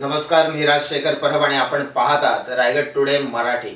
नमस्कार, मी राजशेखर परब आणि आपण पाहतात रायगड टुडे मराठी।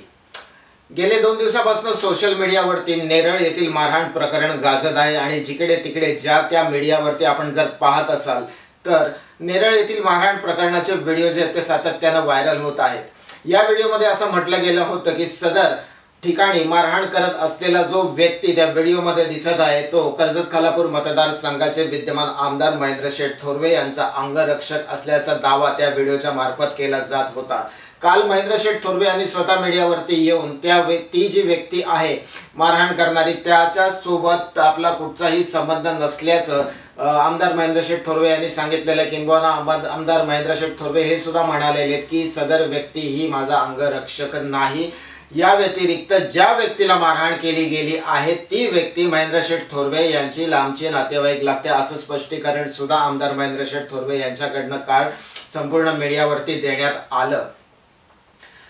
गेले 2 दिवसापासून सोशल मीडियावरती नेरळ येथील मारहाण प्रकरण गाजत आहे आणि जिकडे तिकडे ज्या त्या मीडियावरती आपण जर पाहत असाल तर नेरळ येथील मारहाण प्रकरणाचे व्हिडिओ जे आहेत ते सातत्याने व्हायरल होत आहेत। या व्हिडिओमध्ये असं म्हटलं गेलं होतं की सदर ठिकाणी मारहाण करत असलेला जो व्यक्ती त्या व्हिडिओमध्ये दिसत आहे तो कर्जत खालापूर मतदारसंघाचे विद्यमान आमदार महेंद्र शेठ थोरवे यांचा अंगरक्षक असल्याचा दावा त्या व्हिडिओच्या मार्फत केला जात होता। काल महेंद्र शेठ थोरवे यांनी स्वतः मीडियावरती येऊन ती जी व्यक्ती आहे मारहाण करणारी त्याच्या सोबत आपला कुठचाही संबंध नसल्याचं आमदार महेंद्र शेठ थोरवे यांनी सांगितलेलं, किंबहुना आमदार महेंद्र शेठ थोरवे हे सुद्धा म्हणालेले की सदर व्यक्ती ही माझा अंगरक्षक नाही। या व्यतिरिक्त ज्या व्यक्तीला मारहाण केली गेली आहे ती व्यक्ती महेंद्र शेठ थोरवे यांची लांबची नातेवाईक लागते असं स्पष्टीकरण सुद्धा आमदार महेंद्र शेठ थोरवे यांच्याकडनं काल संपूर्ण मीडियावरती देण्यात आलं।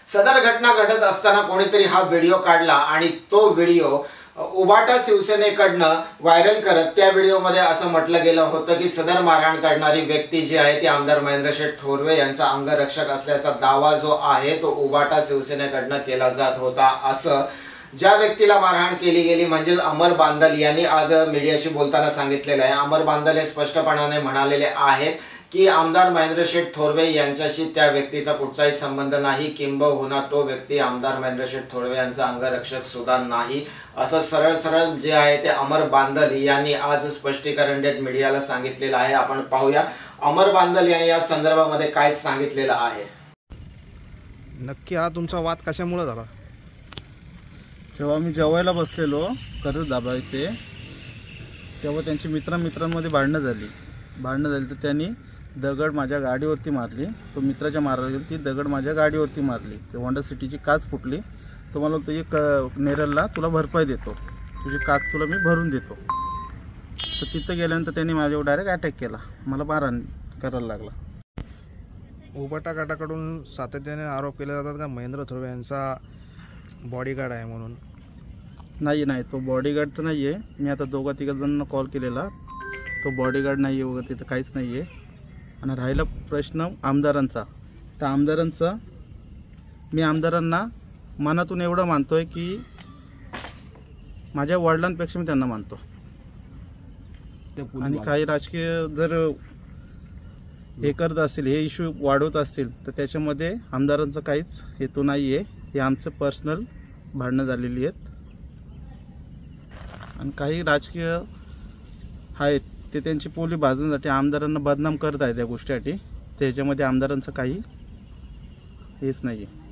सदर घटना घडत असताना कोणीतरी हा व्हिडिओ काढला आणि तो व्हिडिओ उबाटा शिवसेनेकडनं व्हायरल करत त्या व्हिडिओमध्ये असं म्हटलं गेलं होतं की सदर मारहाण करणारी व्यक्ती जी आहे ती आमदार महेंद्र शेठ थोरवे यांचा अंगरक्षक असल्याचा दावा जो आहे तो उबाटा शिवसेनेकडनं केला जात होता। असं ज्या व्यक्तीला मारहाण केली गेली म्हणजे अमर बांदल यांनी आज मीडियाशी बोलताना सांगितलेलं आहे। अमर बांदल हे स्पष्टपणाने म्हणालेले आहेत की आमदार महेंद्र शेठ थोरवे यांच्याशी त्या व्यक्तीचा कुठचाही संबंध नाही, किंबहुना तो व्यक्ती आमदार महेंद्र शेठ थोरवे यांचा अंगरक्षक सुद्धा नाही असं सरळ जे आहे ते अमर बांदल यांनी आज स्पष्टीकरण देत मीडियाला सांगितलेलं आहे। आपण पाहूया अमर बांदल यांनी या संदर्भामध्ये काय सांगितलेलं आहे। नक्की हा तुमचा वाद कशामुळे झाला? जेव्हा मी जेवायला बसलेलो कर्जत धाबा इथे तेव्हा त्यांची मित्रांमध्ये भांडणं झाली तर त्यांनी दगड माझ्या गाडीवरती मारली। तो मित्राच्या मारायला गेला, ती दगड माझ्या गाडीवरती मारली। ते होंडा सिटीची काच फुटली। तो मला तो एक नेरळला तुला भरपाई देतो, तुझी काच तुला मी भरून देतो। तर तिथं गेल्यानंतर त्यांनी माझ्यावर डायरेक्ट अटॅक केला, मला मारहाण करायला लागला। उबाटा गटाकडून सातत्याने आरोप केले जातात का महेंद्र थोरवे यांचा बॉडीगार्ड आहे म्हणून? नाही, तो बॉडीगार्ड तर नाही आहे। मी आता 2-3 जणांना कॉल केलेला, तो बॉडीगार्ड नाही आहे वगैरे, तिथं काहीच नाही आहे। आणि राहिला प्रश्न आमदारांचा, तर मी आमदारांना मनातून एवढं मानतोय की माझ्या वडिलांपेक्षा मी त्यांना मानतो। आणि काही राजकीय जर हे करत असतील, हे इश्यू वाढवत असतील तर त्याच्यामध्ये आमदारांचा काहीच हेतू नाही आहे। हे आमचं पर्सनल भांडणं झालेली आहेत आणि काही राजकीय आहेत ते त्यांची पोली भाजण्यासाठी आमदारांना बदनाम करत आहेत त्या गोष्टीसाठी। त्याच्यामध्ये आमदारांचं काही हेच नाही आहे।